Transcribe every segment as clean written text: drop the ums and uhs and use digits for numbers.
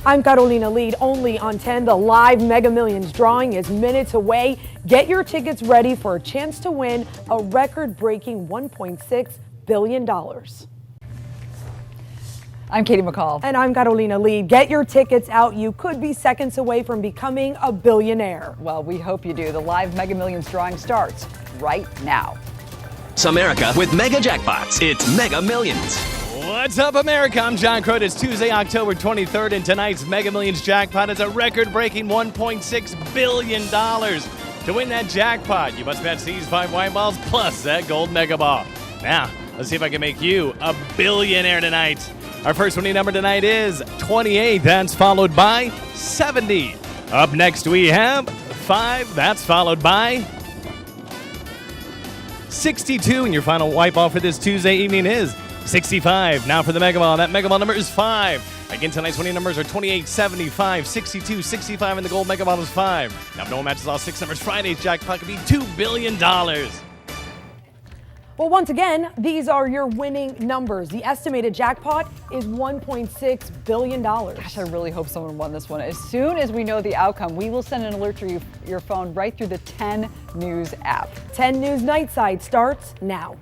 I'm Carolina Lead, only on 10. The live Mega Millions drawing is minutes away. Get your tickets ready for a chance to win a record-breaking $1.6 billion. I'm Katie McCall. And I'm Carolina Lead. Get your tickets out. You could be seconds away from becoming a billionaire. Well, we hope you do. The live Mega Millions drawing starts right now. It's America with mega jackpots. It's Mega Millions. What's up, America? I'm John Crode. It's Tuesday, October 23rd, and tonight's Mega Millions jackpot is a record-breaking $1.6 billion. To win that jackpot, you must bet these 5 white balls plus that gold mega ball. Now, let's see if I can make you a billionaire tonight. Our first winning number tonight is 28. That's followed by 70. Up next, we have 5. That's followed by 62. And your final white ball for this Tuesday evening is 65. Now for the Mega Ball. That Mega Ball number is 5. Again, tonight's winning numbers are 28, 75, 62, 65, and the gold Mega Ball is 5. Now, if no one matches all 6 numbers, Friday's jackpot could be $2 billion. Well, once again, these are your winning numbers. The estimated jackpot is $1.6 billion. Gosh, I really hope someone won this one. As soon as we know the outcome, we will send an alert to your phone right through the 10 News app. 10 News Nightside starts now.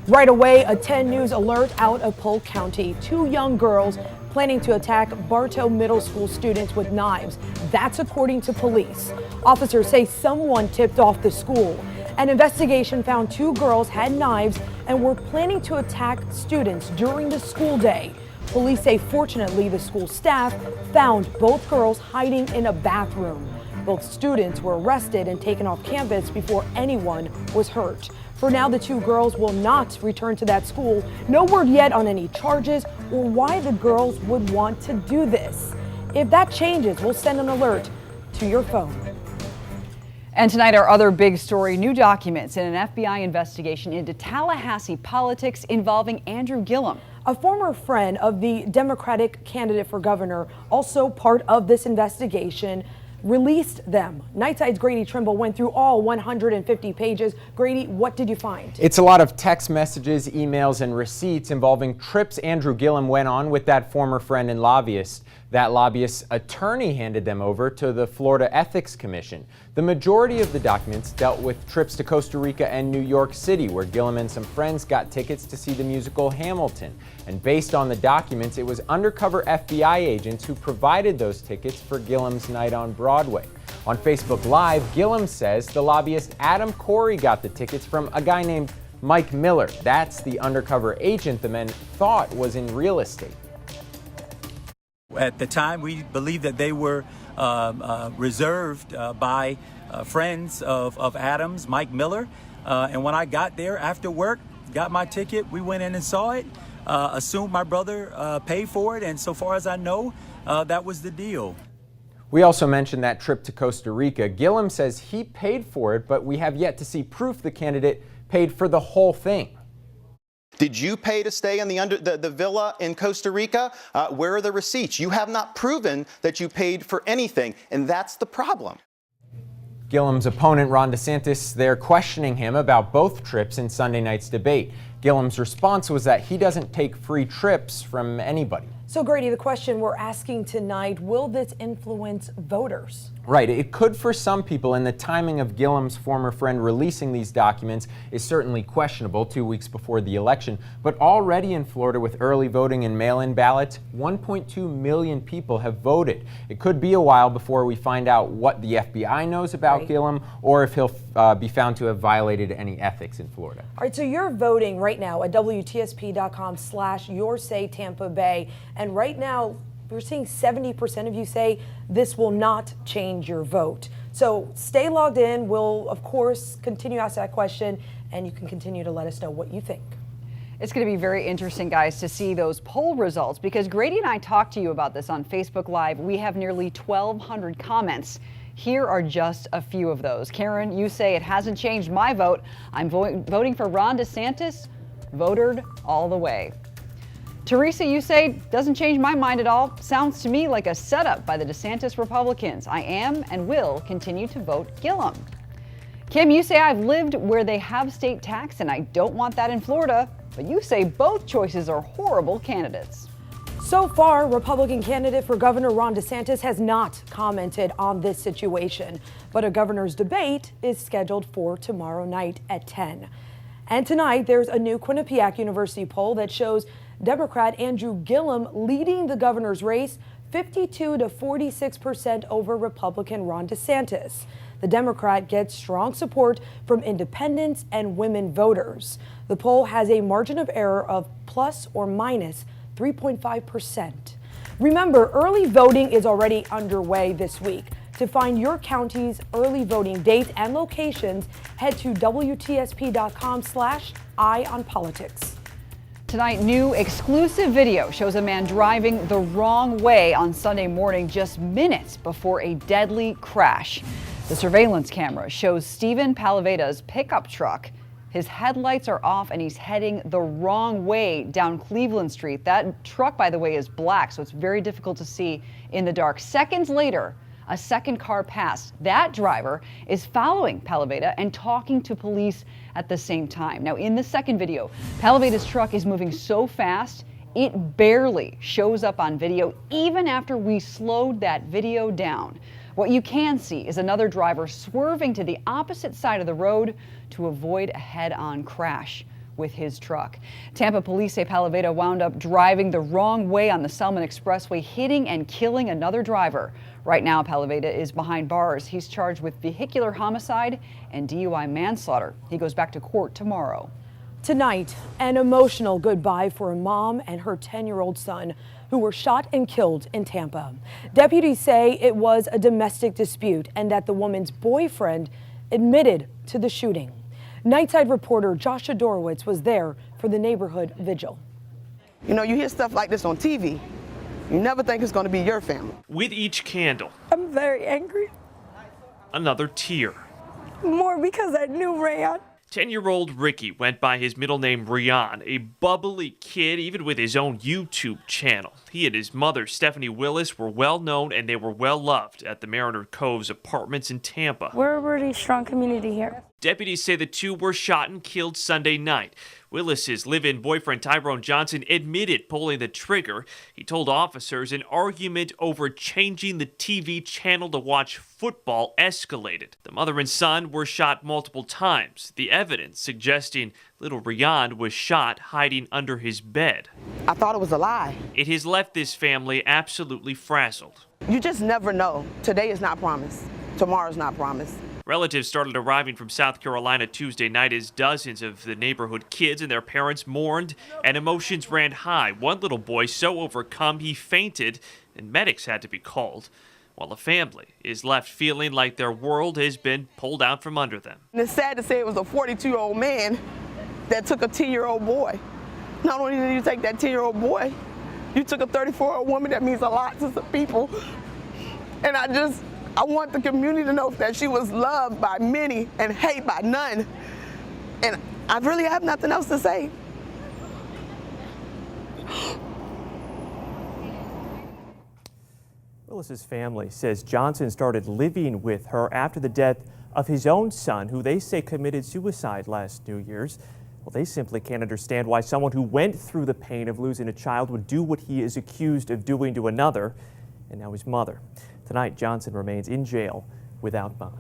Right away, a 10 News alert out of Polk County. 2 young girls planning to attack Bartow Middle School students with knives. That's according to police. Officers say someone tipped off the school. An investigation found 2 girls had knives and were planning to attack students during the school day. Police say fortunately the school staff found both girls hiding in a bathroom. Both students were arrested and taken off campus before anyone was hurt. For now, the 2 girls will not return to that school. No word yet on any charges or why the girls would want to do this. If that changes, we'll send an alert to your phone. And tonight, our other big story, new documents in an FBI investigation into Tallahassee politics involving Andrew Gillum. A former friend of the Democratic candidate for governor, also part of this investigation, released them. Nightside's Grady Trimble went through all 150 pages. Grady, what did you find? It's a lot of text messages, emails, and receipts involving trips Andrew Gillum went on with that former friend and lobbyist. That lobbyist's attorney handed them over to the Florida Ethics Commission. The majority of the documents dealt with trips to Costa Rica and New York City, where Gillum and some friends got tickets to see the musical Hamilton. And based on the documents, it was undercover FBI agents who provided those tickets for Gillum's night on Broadway. On Facebook Live, Gillum says the lobbyist Adam Corey got the tickets from a guy named Mike Miller. That's the undercover agent the men thought was in real estate. At the time, we believed that they were reserved by friends of Adams, Mike Miller. And when I got there after work, got my ticket, we went in and saw it, assumed my brother paid for it, and so far as I know, that was the deal. We also mentioned that trip to Costa Rica. Gillum says he paid for it, but we have yet to see proof the candidate paid for the whole thing. Did you pay to stay in the villa in Costa Rica? Where are the receipts? You have not proven that you paid for anything, and that's the problem. Gillum's opponent, Ron DeSantis, they're questioning him about both trips in Sunday night's debate. Gillum's response was that he doesn't take free trips from anybody. So, Grady, the question we're asking tonight, will this influence voters? Right, it could for some people, and the timing of Gillum's former friend releasing these documents is certainly questionable 2 weeks before the election. But already in Florida, with early voting and mail-in ballots, 1.2 million people have voted. It could be a while before we find out what the FBI knows about Gillum, or if he'll be found to have violated any ethics in Florida. All right, so you're voting right now at WTSP.com/YourSayTampaBay, and right now, we're seeing 70% of you say this will not change your vote. So stay logged in. We'll, of course, continue to ask that question, and you can continue to let us know what you think. It's going to be very interesting, guys, to see those poll results, because Grady and I talked to you about this on Facebook Live. We have nearly 1,200 comments. Here are just a few of those. Karen, you say it hasn't changed my vote. I'm voting for Ron DeSantis. Voted all the way. Teresa, you say, doesn't change my mind at all. Sounds to me like a setup by the DeSantis Republicans. I am and will continue to vote Gillum. Kim, you say I've lived where they have state tax and I don't want that in Florida, but you say both choices are horrible candidates. So far, Republican candidate for Governor Ron DeSantis has not commented on this situation, but a governor's debate is scheduled for tomorrow night at 10. And tonight, there's a new Quinnipiac University poll that shows Democrat Andrew Gillum leading the governor's race 52 to 46% over Republican Ron DeSantis. The Democrat gets strong support from independents and women voters. The poll has a margin of error of plus or minus 3.5%. Remember, early voting is already underway this week. To find your county's early voting dates and locations, head to WTSP.com/EyeOnPolitics. Tonight, new exclusive video shows a man driving the wrong way on Sunday morning just minutes before a deadly crash. The surveillance camera shows Stephen Palaveda's pickup truck. His headlights are off and he's heading the wrong way down Cleveland Street. That truck, by the way, is black, so it's very difficult to see in the dark. Seconds later, a second car passed. That driver is following Palaveda and talking to police at the same time. Now, in the second video, Palaveda's truck is moving so fast, it barely shows up on video, even after we slowed that video down. What you can see is another driver swerving to the opposite side of the road to avoid a head-on crash with his truck. Tampa police say Palaveda wound up driving the wrong way on the Selman Expressway, hitting and killing another driver. Right now, Palaveda is behind bars. He's charged with vehicular homicide and DUI manslaughter. He goes back to court tomorrow. Tonight, an emotional goodbye for a mom and her 10-year-old son who were shot and killed in Tampa. Deputies say it was a domestic dispute and that the woman's boyfriend admitted to the shooting. Nightside reporter Joshua Dorowitz was there for the neighborhood vigil. You know, you hear stuff like this on TV. You never think it's going to be your family. With each candle, I'm very angry. another tear. More because I knew Rayon. 10-year-old Ricky went by his middle name Rian, a bubbly kid even with his own YouTube channel. He and his mother, Stephanie Willis, were well known and they were well loved at the Mariner Coves apartments in Tampa. We're a really strong community here. Deputies say the two were shot and killed Sunday night. Willis's live-in boyfriend Tyrone Johnson admitted pulling the trigger. He told officers an argument over changing the TV channel to watch football escalated. The mother and son were shot multiple times, the evidence suggesting little Rian was shot hiding under his bed. I thought it was a lie. It has left this family absolutely frazzled. You just never know. Today is not promised. Tomorrow's not promised. Relatives started arriving from South Carolina Tuesday night as dozens of the neighborhood kids and their parents mourned, and emotions ran high. One little boy so overcome he fainted, and medics had to be called, while the family is left feeling like their world has been pulled out from under them. And it's sad to say it was a 42-year-old man that took a 10-year-old boy. Not only did you take that 10-year-old boy, you took a 34-year-old woman that means a lot to some people. And I want the community to know that she was loved by many and hated by none. And I really have nothing else to say. Willis's family says Johnson started living with her after the death of his own son, who they say committed suicide last New Year's. Well, they simply can't understand why someone who went through the pain of losing a child would do what he is accused of doing to another, and now his mother. Tonight, Johnson remains in jail without bond.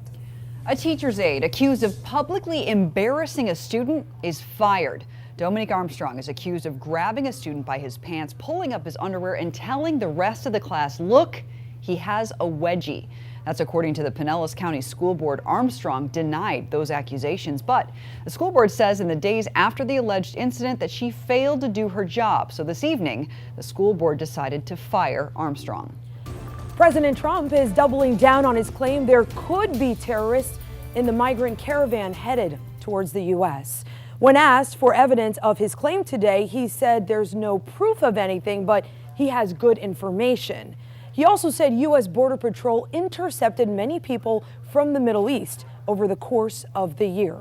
A teacher's aide accused of publicly embarrassing a student is fired. Dominic Armstrong is accused of grabbing a student by his pants, pulling up his underwear, and telling the rest of the class, "Look, he has a wedgie." That's according to the Pinellas County School Board. Armstrong denied those accusations, but the school board says in the days after the alleged incident that she failed to do her job. So this evening, the school board decided to fire Armstrong. President Trump is doubling down on his claim there could be terrorists in the migrant caravan headed towards the U.S. When asked for evidence of his claim today, he said there's no proof of anything, but he has good information. He also said U.S. Border Patrol intercepted many people from the Middle East over the course of the year.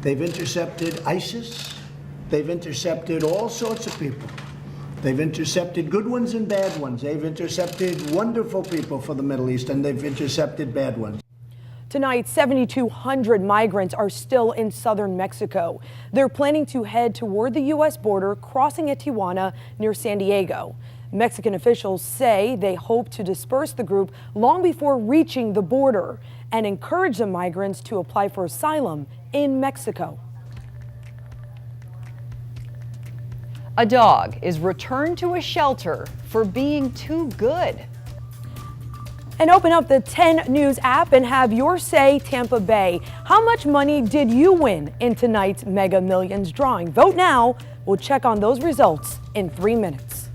They've intercepted ISIS. They've intercepted all sorts of people. They've intercepted good ones and bad ones. They've intercepted wonderful people for the Middle East, and they've intercepted bad ones. Tonight, 7,200 migrants are still in southern Mexico. They're planning to head toward the U.S. border, crossing at Tijuana near San Diego. Mexican officials say they hope to disperse the group long before reaching the border and encourage the migrants to apply for asylum in Mexico. A dog is returned to a shelter for being too good. And open up the 10 News app and have your say, Tampa Bay. How much money did you win in tonight's Mega Millions drawing? Vote now. We'll check on those results in 3 minutes.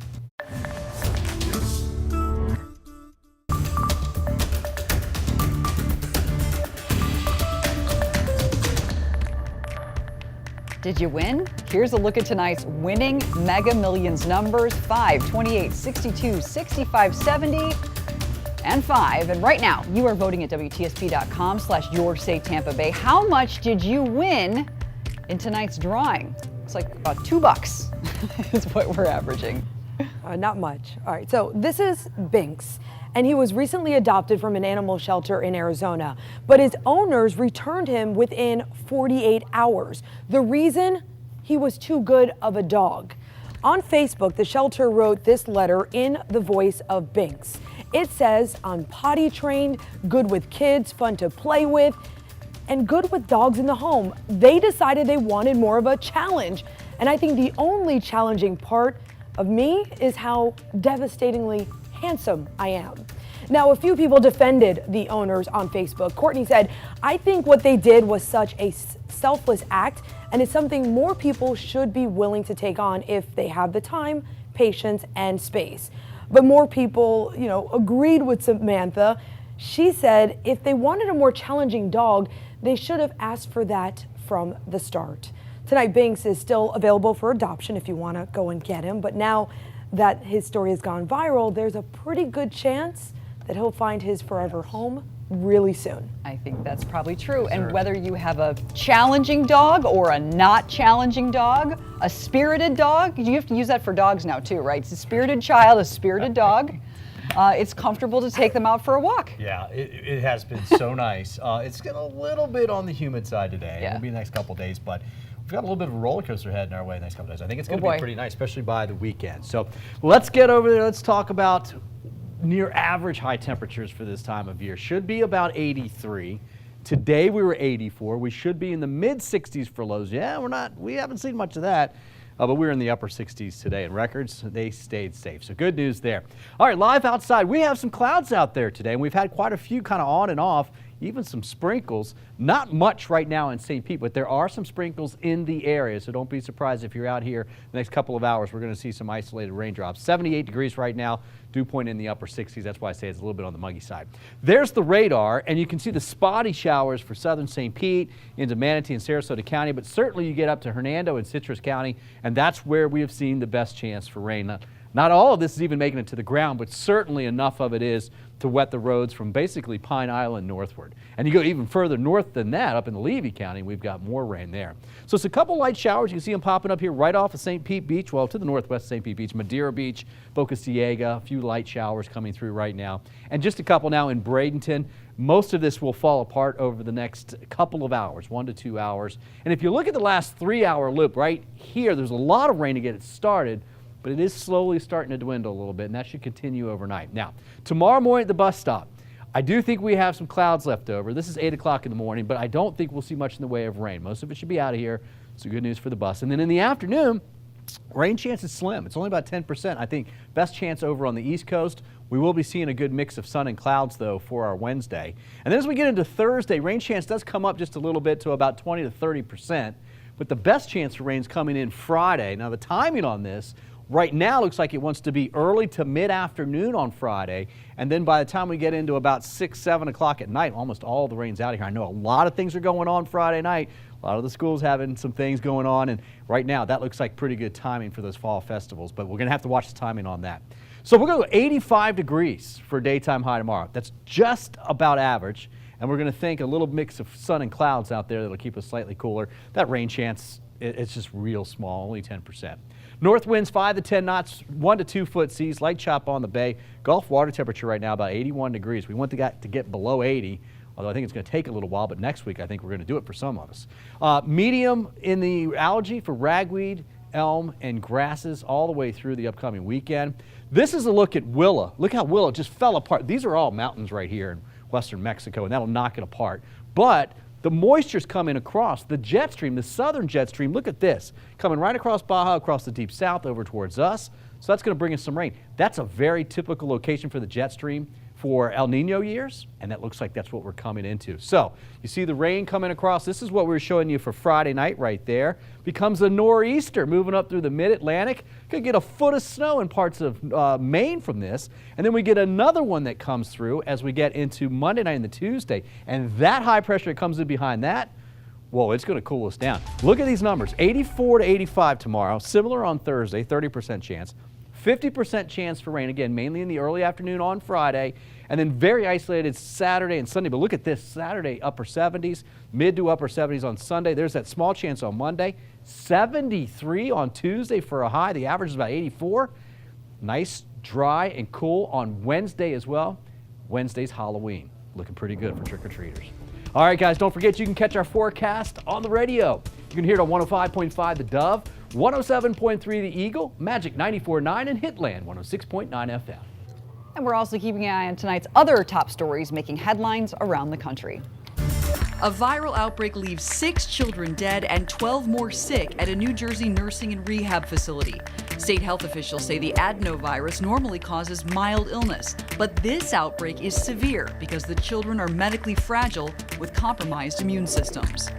Did you win? Here's a look at tonight's winning Mega Millions numbers: 5, 28, 62, 65, 70, and 5. And right now, you are voting at WTSP.com/YourSayTampaBay. How much did you win in tonight's drawing? It's like about $2 is what we're averaging. Not much. All right, so this is Binks, and he was recently adopted from an animal shelter in Arizona, but his owners returned him within 48 hours. The reason? He was too good of a dog. On Facebook, the shelter wrote this letter in the voice of Binks. It says, "I'm potty trained, good with kids, fun to play with, and good with dogs in the home." They decided they wanted more of a challenge. And I think the only challenging part of me is how devastatingly handsome I am. Now, a few people defended the owners on Facebook. Courtney said, "I think what they did was such a selfless act, and it's something more people should be willing to take on if they have the time, patience, and space." But more people, agreed with Samantha. She said if they wanted a more challenging dog, they should have asked for that from the start. Tonight, Binks is still available for adoption if you want to go and get him. But now that his story has gone viral, there's a pretty good chance that he'll find his forever home really soon. I think that's probably true. And whether you have a challenging dog or a not challenging dog, a spirited dog, you have to use that for dogs now too, right? It's a spirited child, a spirited dog. It's comfortable to take them out for a walk. Yeah, it has been so nice. It's getting a little bit on the humid side today. Yeah. It'll be the next couple of days, but we've got a little bit of a roller coaster heading our way the next couple of days. I think it's going to be pretty nice, especially by the weekend. So let's get over there. Let's talk about near average high temperatures for this time of year. Should be about 83. Today we were 84. We should be in the mid 60s for lows. Yeah, we haven't seen much of that. But we're in the upper 60s today, and records, they stayed safe. So good news there. All right, live outside, we have some clouds out there today, and we've had quite a few kind of on and off, even some sprinkles. Not much right now in St. Pete, but there are some sprinkles in the area, so don't be surprised if you're out here the next couple of hours. We're going to see some isolated raindrops. 78 degrees right now, dew point in the upper 60s. That's why I say it's a little bit on the muggy side. There's the radar, and you can see the spotty showers for southern St. Pete into Manatee and Sarasota County, but certainly you get up to Hernando and Citrus County, and that's where we have seen the best chance for rain. Not all of this is even making it to the ground, but certainly enough of it is to wet the roads from basically Pine Island northward. And you go even further north than that, up in Levy County, we've got more rain there. So it's a couple light showers. You can see them popping up here right off of St. Pete Beach, well, to the northwest of St. Pete Beach, Madeira Beach, Boca Ciega, a few light showers coming through right now. And just a couple now in Bradenton. Most of this will fall apart over the next couple of hours, 1 to 2 hours. And if you look at the last 3-hour loop right here, there's a lot of rain to get it started, but it is slowly starting to dwindle a little bit, and that should continue overnight. Now, tomorrow morning at the bus stop, I do think we have some clouds left over. This is 8 o'clock in the morning, but I don't think we'll see much in the way of rain. Most of it should be out of here, so good news for the bus. And then in the afternoon, rain chance is slim. It's only about 10%. I think best chance over on the East Coast. We will be seeing a good mix of sun and clouds, though, for our Wednesday. And then as we get into Thursday, rain chance does come up just a little bit to about 20 to 30%, but the best chance for rain is coming in Friday. Now, the timing on this right now looks like it wants to be early to mid-afternoon on Friday, and then by the time we get into about 6, 7 o'clock at night, almost all the rain's out of here. I know a lot of things are going on Friday night. A lot of the schools having some things going on, and right now that looks like pretty good timing for those fall festivals, but we're going to have to watch the timing on that. So we're going to go 85 degrees for a daytime high tomorrow. That's just about average, and we're going to think a little mix of sun and clouds out there that'll keep us slightly cooler. That rain chance, it's just real small, only 10%. North winds 5 to 10 knots, 1 to 2 foot seas, light chop on the bay. Gulf water temperature right now about 81 degrees. We want to get below 80. although I think it's going to take a little while, but next week I think we're going to do it for some of us. Medium in the algae for ragweed, elm, and grasses all the way through the upcoming weekend. This is a look at Willa. Look how Willa just fell apart. These are all mountains right here in western Mexico, and that'll knock it apart. But the moisture's coming across the jet stream, the southern jet stream. Look at this, coming right across Baja, across the deep south over towards us. So that's going to bring us some rain. That's a very typical location for the jet stream for El Nino years, and that looks like that's what we're coming into. So you see the rain coming across. This is what we were showing you for Friday night right there. Becomes a nor'easter moving up through the mid-Atlantic. Could get a foot of snow in parts of Maine from this, and then we get another one that comes through as we get into Monday night and the Tuesday, and that high pressure that comes in behind that, whoa, it's going to cool us down. Look at these numbers, 84 to 85 tomorrow, similar on Thursday, 30% chance. 50% chance for rain, again, mainly in the early afternoon on Friday, and then very isolated Saturday and Sunday. But look at this, Saturday, upper 70s, mid to upper 70s on Sunday. There's that small chance on Monday. 73 on Tuesday for a high. The average is about 84. Nice, dry, and cool on Wednesday as well. Wednesday's Halloween. Looking pretty good for trick-or-treaters. All right, guys, don't forget you can catch our forecast on the radio. You can hear it on 105.5 The Dove, 107.3 The Eagle, Magic 94.9, and Hitland 106.9 FM. And we're also keeping an eye on tonight's other top stories making headlines around the country. A viral outbreak leaves 6 children dead and 12 more sick at a New Jersey nursing and rehab facility. State health officials say the adenovirus normally causes mild illness, but this outbreak is severe because the children are medically fragile with compromised immune systems.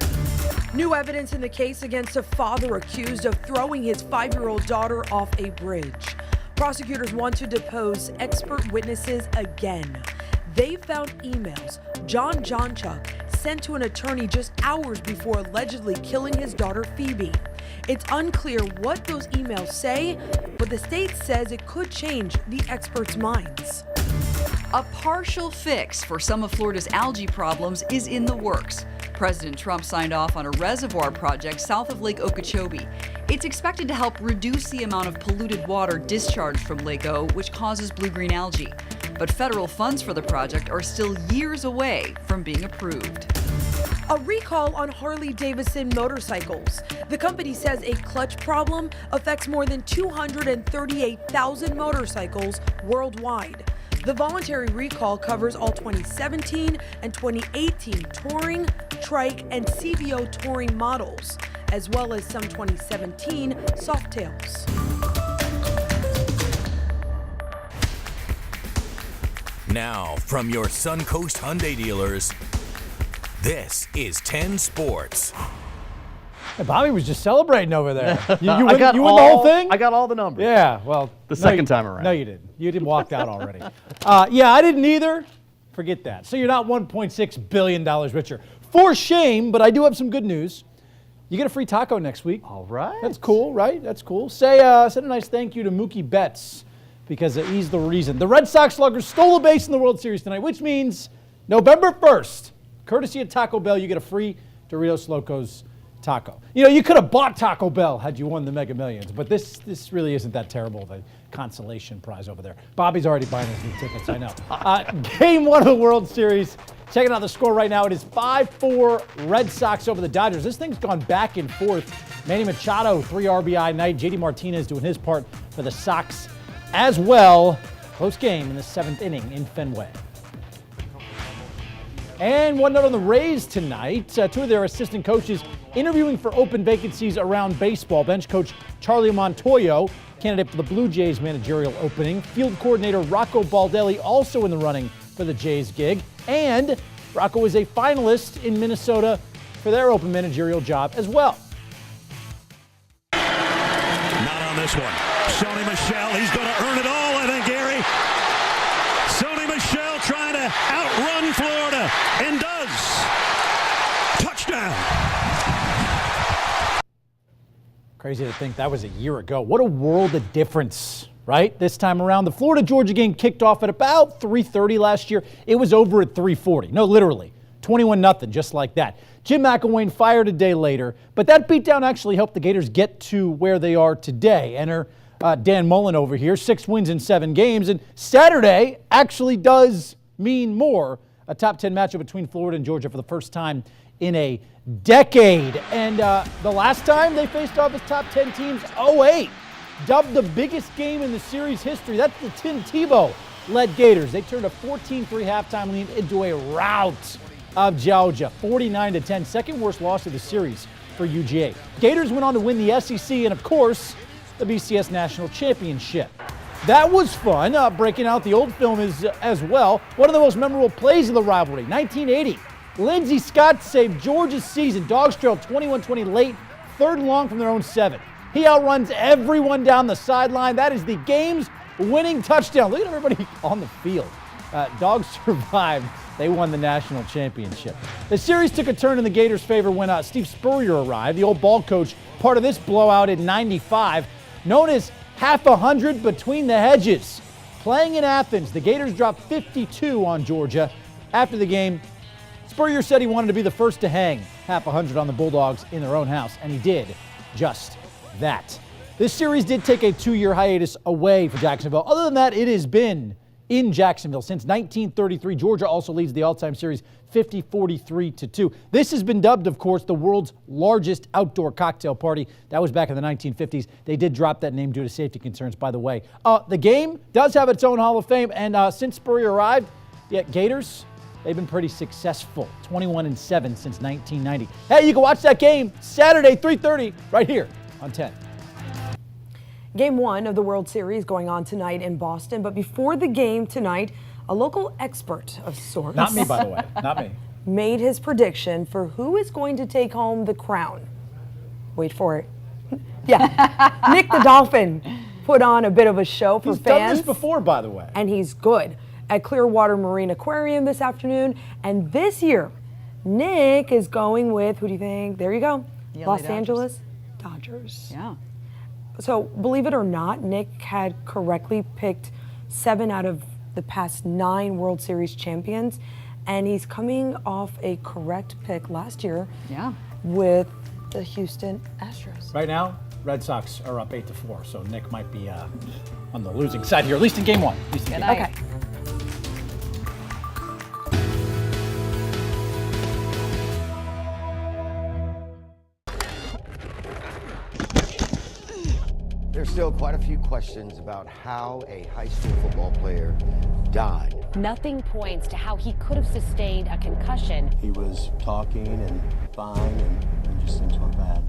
New evidence in the case against a father accused of throwing his 5-year-old daughter off a bridge. Prosecutors want to depose expert witnesses again. They found emails John Johnchuk sent to an attorney just hours before allegedly killing his daughter Phoebe. It's unclear what those emails say, but the state says it could change the experts' minds. A partial fix for some of Florida's algae problems is in the works. President Trump signed off on a reservoir project south of Lake Okeechobee. It's expected to help reduce the amount of polluted water discharged from Lake O, which causes blue-green algae. But federal funds for the project are still years away from being approved. A recall on Harley-Davidson motorcycles. The company says a clutch problem affects more than 238,000 motorcycles worldwide. The voluntary recall covers all 2017 and 2018 touring, trike, and CVO touring models, as well as some 2017 Softails. Now, from your Suncoast Hyundai dealers, this is 10 Sports. Hey, Bobby was just celebrating over there. You win I got the whole thing? I got all the numbers. Yeah, well. The second time around. No, you didn't. You didn't walk out already. Yeah, I didn't either. Forget that. So you're not $1.6 billion richer. For shame, but I do have some good news. You get a free taco next week. All right. That's cool, right? That's cool. Send a nice thank you to Mookie Betts because he's the reason. The Red Sox sluggers stole a base in the World Series tonight, which means November 1st, courtesy of Taco Bell, you get a free Doritos Locos taco. You know, you could have bought Taco Bell had you won the Mega Millions, but this really isn't that terrible, the consolation prize over there. Bobby's already buying his new tickets, I know. Game 1 of the World Series. Checking out the score right now. It is 5-4 Red Sox over the Dodgers. This thing's gone back and forth. Manny Machado, 3 RBI night. JD Martinez doing his part for the Sox as well. Close game in the 7th inning in Fenway. And one note on the Rays tonight. 2 of their assistant coaches interviewing for open vacancies around baseball. Bench coach Charlie Montoyo, candidate for the Blue Jays managerial opening. Field coordinator Rocco Baldelli also in the running for the Jays gig. And Rocco is a finalist in Minnesota for their open managerial job as well. Not on this one. Sony Michel, he's going to earn it all, I think, Gary. Sony Michel trying to outrun Florida, and does. Touchdown. Crazy to think that was a year ago. What a world of difference, right? This time around, the Florida-Georgia game kicked off at about 3:30 last year. It was over at 3:40. No, literally. 21-0, just like that. Jim McElwain fired a day later, but that beatdown actually helped the Gators get to where they are today. Enter Dan Mullen over here, 6 wins in 7 games, and Saturday actually does mean more a top 10 matchup between Florida and Georgia for the first time in a decade. And the last time they faced off as top 10 teams, 08. Dubbed the biggest game in the series history. That's the Tim Tebow-led Gators. They turned a 14-3 halftime lead into a rout of Georgia, 49-10, second worst loss of the series for UGA. Gators went on to win the SEC and, of course, the BCS National Championship. That was fun, breaking out the old film as well. One of the most memorable plays of the rivalry, 1980. Lindsey Scott saved Georgia's season. Dogs trailed 21-20 late, third and long from their own 7. He outruns everyone down the sideline. That is the game's winning touchdown. Look at everybody on the field. Dogs survived. They won the national championship. The series took a turn in the Gators' favor when Steve Spurrier arrived, the old ball coach, part of this blowout in '95, known as half 100 between the hedges. Playing in Athens, the Gators dropped 52 on Georgia. After the game, Spurrier said he wanted to be the first to hang half 100 on the Bulldogs in their own house, and he did just that. This series did take a 2-year hiatus away for Jacksonville. Other than that, it has been in Jacksonville since 1933. Georgia also leads the all-time series 50-43-2. This has been dubbed, of course, the world's largest outdoor cocktail party. That was back in the 1950s. They did drop that name due to safety concerns, by the way. The game does have its own Hall of Fame, and since Spurrier arrived, Gators, they've been pretty successful, 21-7 since 1990. Hey, you can watch that game Saturday, 3:30, right here on 10. Game 1 of the World Series going on tonight in Boston. But before the game tonight, a local expert of sorts. Not me, by the way. Not me. Made his prediction for who is going to take home the crown. Wait for it. Yeah. Nick the Dolphin put on a bit of a show for He's fans. done this before, by the way. And he's good. At Clearwater Marine Aquarium this afternoon. And this year, Nick is going with, who do you think? There you go. Los Angeles Dodgers. Yeah. So, believe it or not, Nick had correctly picked 7 out of the past 9 World Series champions, and he's coming off a correct pick last year with the Houston Astros. Right now, Red Sox are up 8-4, so Nick might be on the losing side here, at least in game 1. Okay. There's still quite a few questions about how a high school football player died. Nothing points to how he could have sustained a concussion. He was talking and fine, and just things went bad.